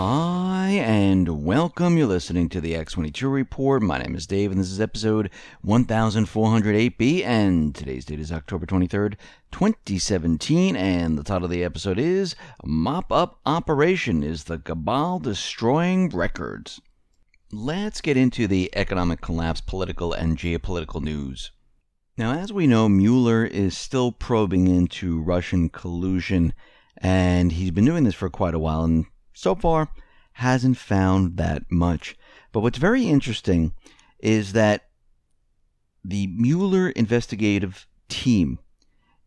Hi, and welcome. You're listening to the X22 Report. My name is Dave, and this is episode 1408B, and today's date is October 23rd, 2017, and the title of the episode is Mop-Up Operation: Is the Cabal Destroying Records? Let's get into the economic collapse, political, and geopolitical news. Now, as we know, Mueller is still probing into Russian collusion, and he's been doing this for quite a while, and so far hasn't found that much. But what's very interesting is that the Mueller investigative team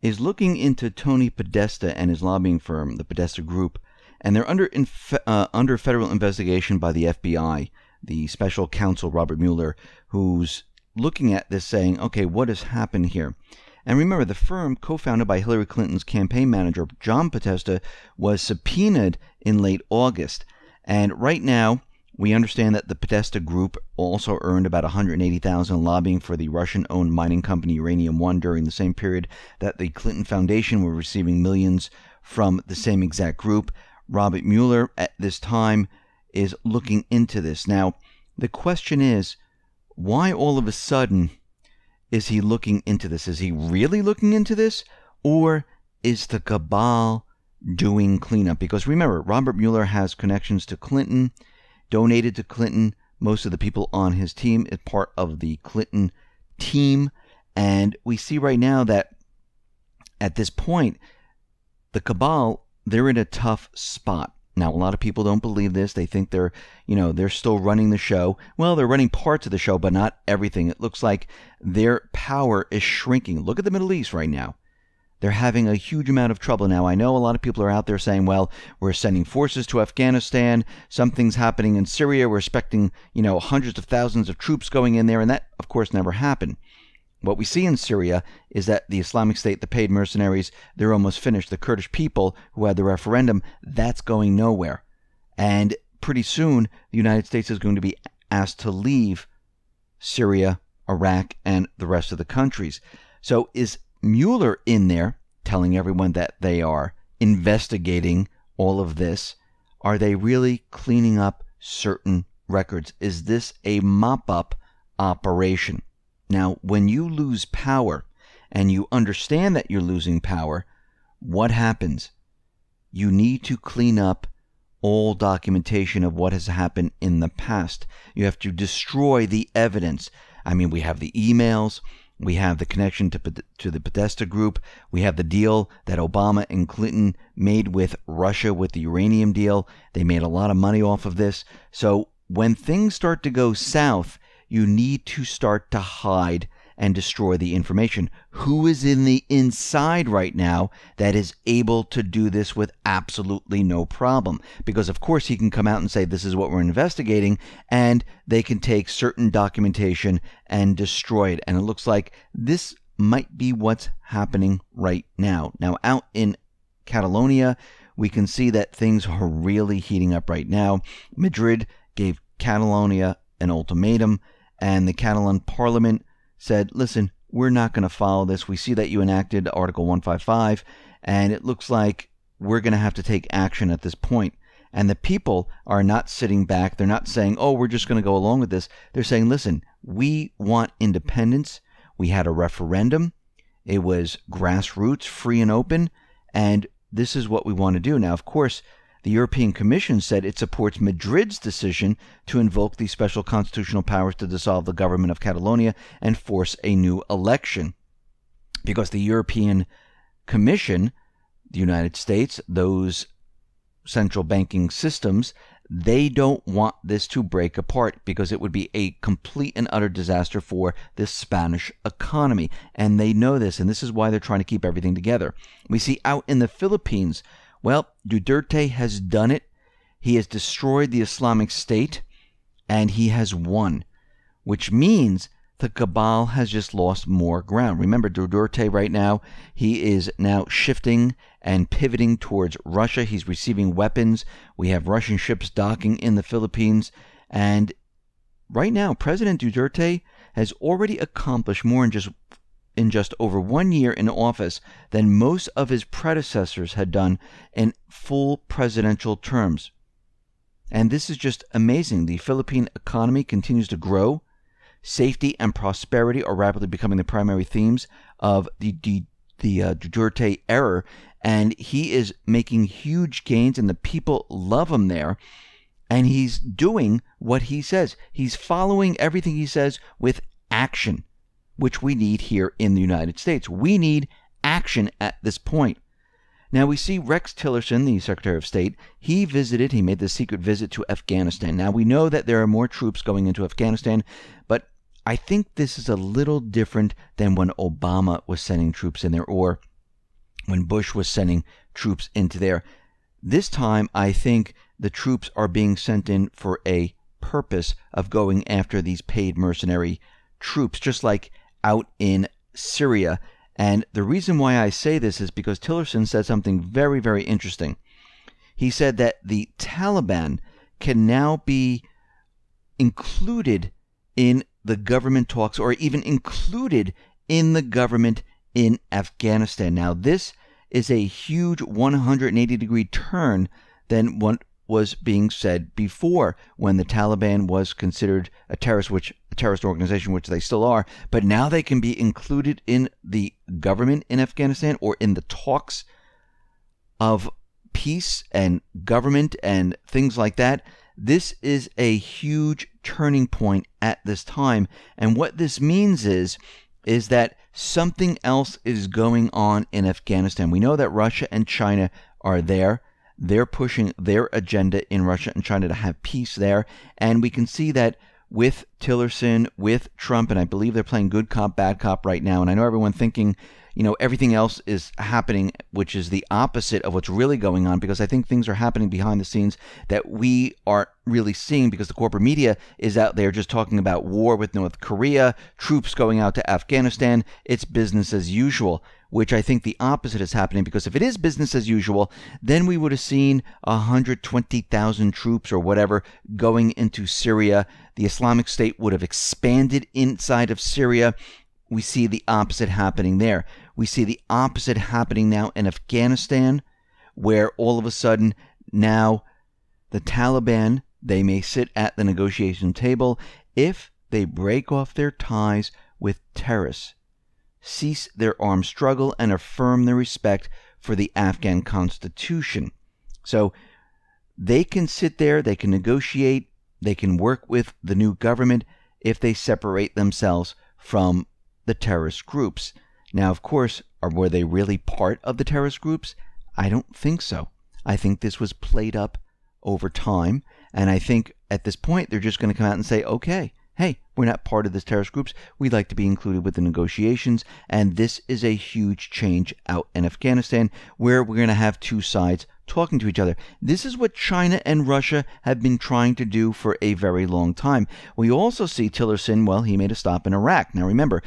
is looking into Tony Podesta and his lobbying firm, the Podesta Group, and they're under federal investigation by the FBI, the special counsel Robert Mueller, who's looking at this saying, okay, what has happened here? And remember, the firm, co-founded by Hillary Clinton's campaign manager, John Podesta, was subpoenaed in late August. And right now, we understand that the Podesta Group also earned about $180,000 lobbying for the Russian-owned mining company Uranium One during the same period that the Clinton Foundation were receiving millions from the same exact group. Robert Mueller, at this time, is looking into this. Now, the question is, why all of a sudden is he looking into this? Is he really looking into this? Or is the cabal doing cleanup? Because remember, Robert Mueller has connections to Clinton, donated to Clinton. Most of the people on his team is part of the Clinton team. And we see right now that at this point, the cabal, they're in a tough spot. Now, a lot of people don't believe this. They think they're still running the show. Well, they're running parts of the show, but not everything. It looks like their power is shrinking. Look at the Middle East right now. They're having a huge amount of trouble. Now, I know a lot of people are out there saying, well, we're sending forces to Afghanistan. Something's happening in Syria. We're expecting, hundreds of thousands of troops going in there. And that, of course, never happened. What we see in Syria is that the Islamic State, the paid mercenaries, they're almost finished. The Kurdish people who had the referendum, that's going nowhere. And pretty soon, the United States is going to be asked to leave Syria, Iraq, and the rest of the countries. So is Mueller in there telling everyone that they are investigating all of this? Are they really cleaning up certain records? Is this a mop-up operation? Now, when you lose power and you understand that you're losing power, what happens? You need to clean up all documentation of what has happened in the past. You have to destroy the evidence. I mean, we have the emails, we have the connection to the Podesta Group, we have the deal that Obama and Clinton made with Russia with the uranium deal. They made a lot of money off of this. So when things start to go south, you need to start to hide and destroy the information. Who is in the inside right now that is able to do this with absolutely no problem? Because, of course, he can come out and say, this is what we're investigating, and they can take certain documentation and destroy it. And it looks like this might be what's happening right now. Now, out in Catalonia, we can see that things are really heating up right now. Madrid gave Catalonia an ultimatum, and the Catalan parliament said, listen, we're not going to follow this. We see that you enacted Article 155, and it looks like we're going to have to take action at this point. And the people are not sitting back. They're not saying, oh, we're just going to go along with this. They're saying, listen, we want independence. We had a referendum. It was grassroots, free and open, and this is what we want to do. Now, of course, the European Commission said it supports Madrid's decision to invoke the special constitutional powers to dissolve the government of Catalonia and force a new election. Because the European Commission, the United States, those central banking systems, they don't want this to break apart because it would be a complete and utter disaster for the Spanish economy. And they know this, and this is why they're trying to keep everything together. We see out in the Philippines, well, Duterte has done it. He has destroyed the Islamic State, and he has won, which means the cabal has just lost more ground. Remember, Duterte right now, he is now shifting and pivoting towards Russia. He's receiving weapons. We have Russian ships docking in the Philippines. And right now, President Duterte has already accomplished more in just over 1 year in office than most of his predecessors had done in full presidential terms. And this is just amazing. The Philippine economy continues to grow. Safety and prosperity are rapidly becoming the primary themes of the Duterte era. And he is making huge gains, and the people love him there. And he's doing what he says. He's following everything he says with action, which we need here in the United States. We need action at this point. Now, we see Rex Tillerson, the Secretary of State, he made this secret visit to Afghanistan. Now, we know that there are more troops going into Afghanistan, but I think this is a little different than when Obama was sending troops in there or when Bush was sending troops into there. This time, I think the troops are being sent in for a purpose of going after these paid mercenary troops, just like out in Syria. And the reason why I say this is because Tillerson said something very, very interesting. He said that the Taliban can now be included in the government talks or even included in the government in Afghanistan. Now, this is a huge 180-degree turn than what was being said before when the Taliban was considered a terrorist organization, which they still are, but now they can be included in the government in Afghanistan or in the talks of peace and government and things like that. This is a huge turning point at this time. And what this means is that something else is going on in Afghanistan. We know that Russia and China are there. They're pushing their agenda in Russia and China to have peace there. And we can see that with Tillerson, with Trump, and I believe they're playing good cop, bad cop right now. And I know everyone thinking, everything else is happening, which is the opposite of what's really going on, because I think things are happening behind the scenes that we aren't really seeing because the corporate media is out there just talking about war with North Korea, troops going out to Afghanistan. It's business as usual, which I think the opposite is happening, because if it is business as usual, then we would have seen 120,000 troops or whatever going into Syria. The Islamic State would have expanded inside of Syria. We see the opposite happening there. We see the opposite happening now in Afghanistan, where all of a sudden now the Taliban, they may sit at the negotiation table if they break off their ties with terrorists, cease their armed struggle, and affirm their respect for the Afghan constitution. So they can sit there, they can negotiate, they can work with the new government if they separate themselves from the terrorist groups. Now, of course, were they really part of the terrorist groups? I don't think so. I think this was played up over time, and I think at this point they're just going to come out and say, okay, hey, we're not part of this terrorist groups. We'd like to be included with the negotiations, and this is a huge change out in Afghanistan where we're going to have two sides talking to each other. This is what China and Russia have been trying to do for a very long time. We also see Tillerson, well, he made a stop in Iraq. Now remember,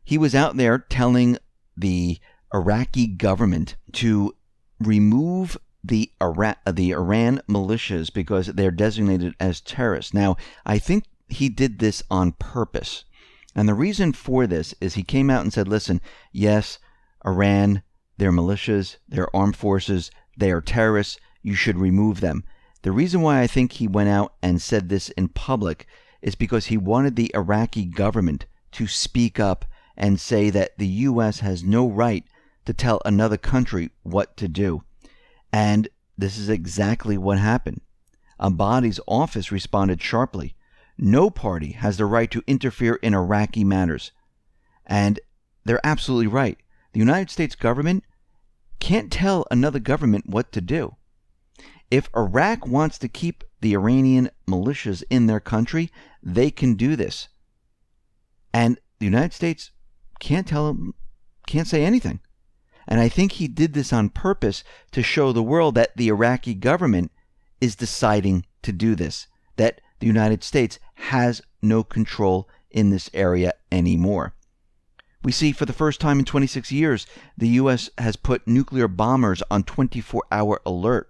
he was out there telling the Iraqi government to remove the Iran militias because they're designated as terrorists. Now, I think he did this on purpose. And the reason for this is he came out and said, listen, yes, Iran, their militias, their armed forces, they are terrorists. You should remove them. The reason why I think he went out and said this in public is because he wanted the Iraqi government to speak up and say that the U.S. has no right to tell another country what to do. And this is exactly what happened. Abadi's office responded sharply. No party has the right to interfere in Iraqi matters. And they're absolutely right. The United States government can't tell another government what to do. If Iraq wants to keep the Iranian militias in their country, they can do this. And the United States can't tell them, can't say anything. And I think he did this on purpose to show the world that the Iraqi government is deciding to do this, that the United States has no control in this area anymore. We see for the first time in 26 years, the U.S. has put nuclear bombers on 24-hour alert.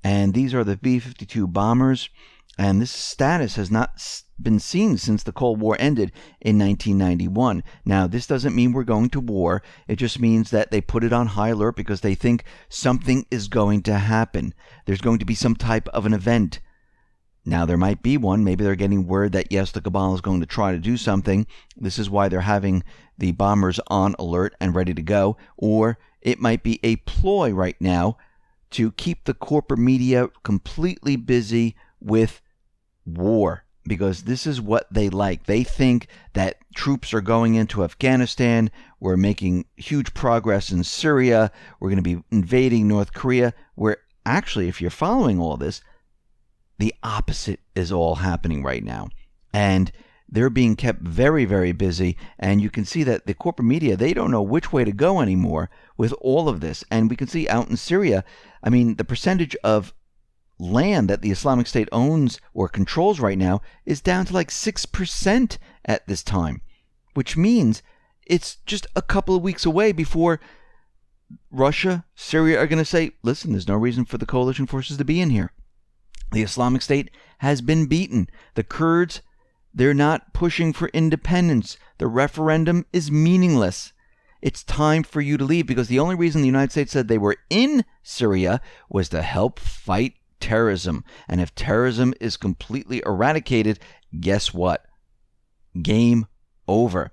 And these are the B-52 bombers. And this status has not been seen since the Cold War ended in 1991. Now, this doesn't mean we're going to war. It just means that they put it on high alert because they think something is going to happen. There's going to be some type of an event. Now, there might be one. Maybe they're getting word that, yes, the Cabal is going to try to do something. This is why they're having the bombers on alert and ready to go. Or it might be a ploy right now to keep the corporate media completely busy with war, because this is what they like. They think that troops are going into Afghanistan. We're making huge progress in Syria. We're going to be invading North Korea, where actually, if you're following all this, the opposite is all happening right now. And they're being kept very, very busy. And you can see that the corporate media, they don't know which way to go anymore with all of this. And we can see out in Syria, I mean, the percentage of land that the Islamic State owns or controls right now is down to like 6% at this time, which means it's just a couple of weeks away before Russia, Syria are going to say, listen, there's no reason for the coalition forces to be in here. The Islamic State has been beaten. The Kurds, they're not pushing for independence. The referendum is meaningless. It's time for you to leave, because the only reason the United States said they were in Syria was to help fight terrorism. And if terrorism is completely eradicated, guess what? Game over.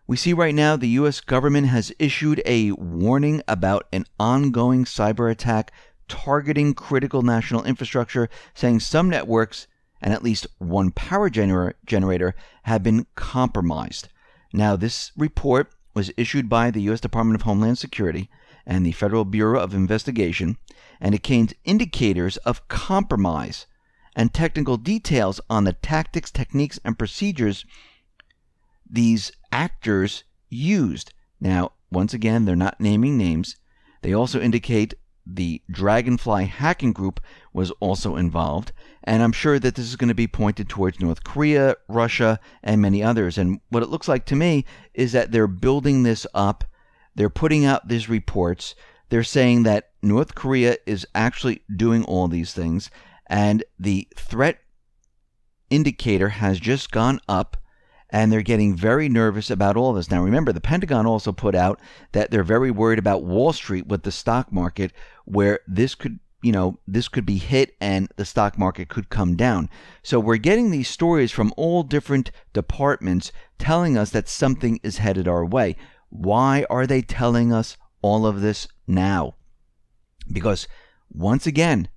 We see right now the U.S. government has issued a warning about an ongoing cyber attack targeting critical national infrastructure, saying some networks and at least one power generator have been compromised. Now, this report was issued by the U.S. Department of Homeland Security and the Federal Bureau of Investigation, and it contains indicators of compromise and technical details on the tactics, techniques, and procedures these actors used. Now, once again, they're not naming names. They also indicate the Dragonfly hacking group was also involved, and I'm sure that this is going to be pointed towards North Korea, Russia, and many others. And what it looks like to me is that they're building this up. They're putting out these reports. They're saying that North Korea is actually doing all these things, and the threat indicator has just gone up, and they're getting very nervous about all this. Now, remember, the Pentagon also put out that they're very worried about Wall Street with the stock market, where this could be hit and the stock market could come down. So we're getting these stories from all different departments telling us that something is headed our way. Why are they telling us all of this now? Because, once again,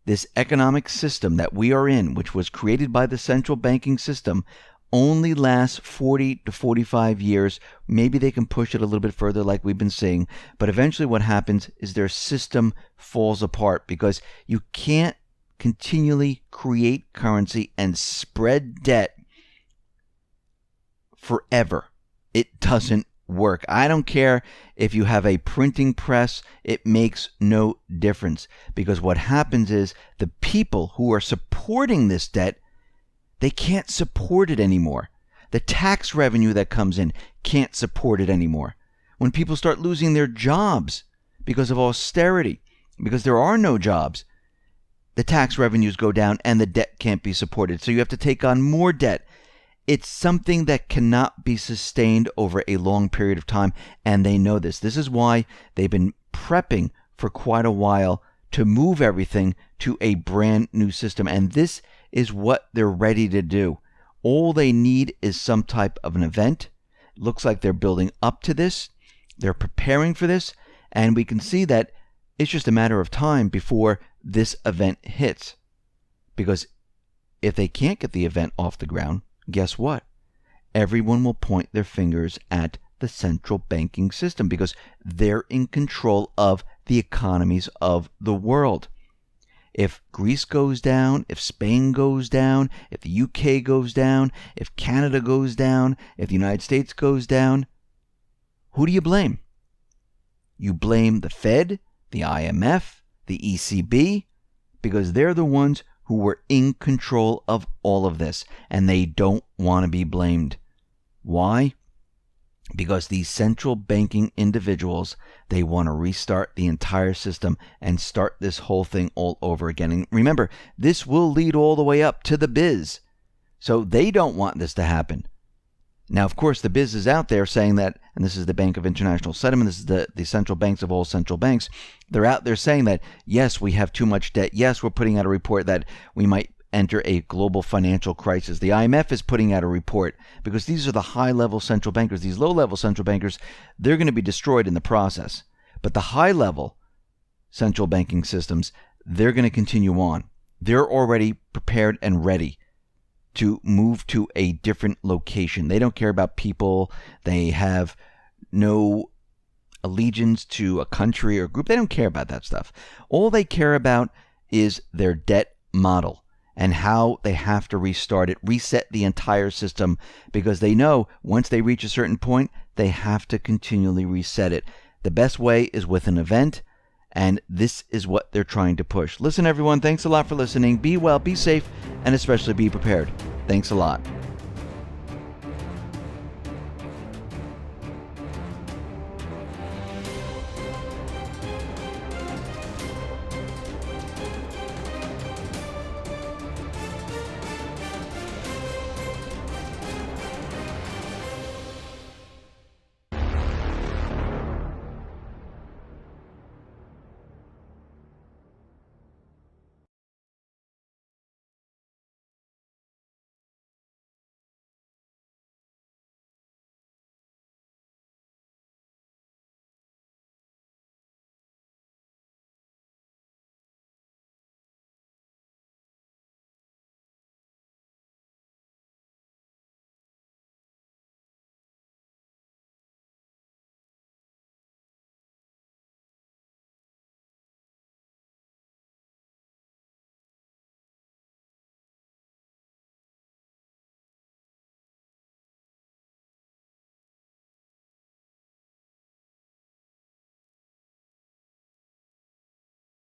this economic system that we are in, which was created by the central banking system, only lasts 40 to 45 years. Maybe they can push it a little bit further like we've been seeing. But eventually what happens is their system falls apart, because you can't continually create currency and spread debt forever. It doesn't work. I don't care if you have a printing press. It makes no difference, because what happens is the people who are supporting this debt, they can't support it anymore. The tax revenue that comes in can't support it anymore. When people start losing their jobs because of austerity, because there are no jobs, the tax revenues go down and the debt can't be supported. So you have to take on more debt. It's something that cannot be sustained over a long period of time, and they know this. This is why they've been prepping for quite a while to move everything to a brand new system. And this is what they're ready to do. All they need is some type of an event. It looks like they're building up to this. They're preparing for this. And we can see that it's just a matter of time before this event hits. Because if they can't get the event off the ground, guess what? Everyone will point their fingers at the central banking system, because they're in control of the economies of the world. If Greece goes down, if Spain goes down, if the UK goes down, if Canada goes down, if the United States goes down, who do you blame? You blame the Fed, the IMF, the ECB, because they're the ones who were in control of all of this, and they don't want to be blamed. Why? Because these central banking individuals, they want to restart the entire system and start this whole thing all over again. And remember, this will lead all the way up to the biz. So they don't want this to happen. Now, of course, the biz is out there saying that, and this is the Bank of International Settlement, this is the central banks of all central banks, they're out there saying that, yes, we have too much debt. Yes, we're putting out a report that we might enter a global financial crisis. The IMF is putting out a report because these are the high-level central bankers. These low-level central bankers, they're going to be destroyed in the process. But the high-level central banking systems, they're going to continue on. They're already prepared and ready to move to a different location. They don't care about people. They have no allegiance to a country or group. They don't care about that stuff. All they care about is their debt model and how they have to restart it, reset the entire system, because they know once they reach a certain point, they have to continually reset it. The best way is with an event, and this is what they're trying to push. Listen, everyone, thanks a lot for listening. Be well, be safe, and especially be prepared. Thanks a lot.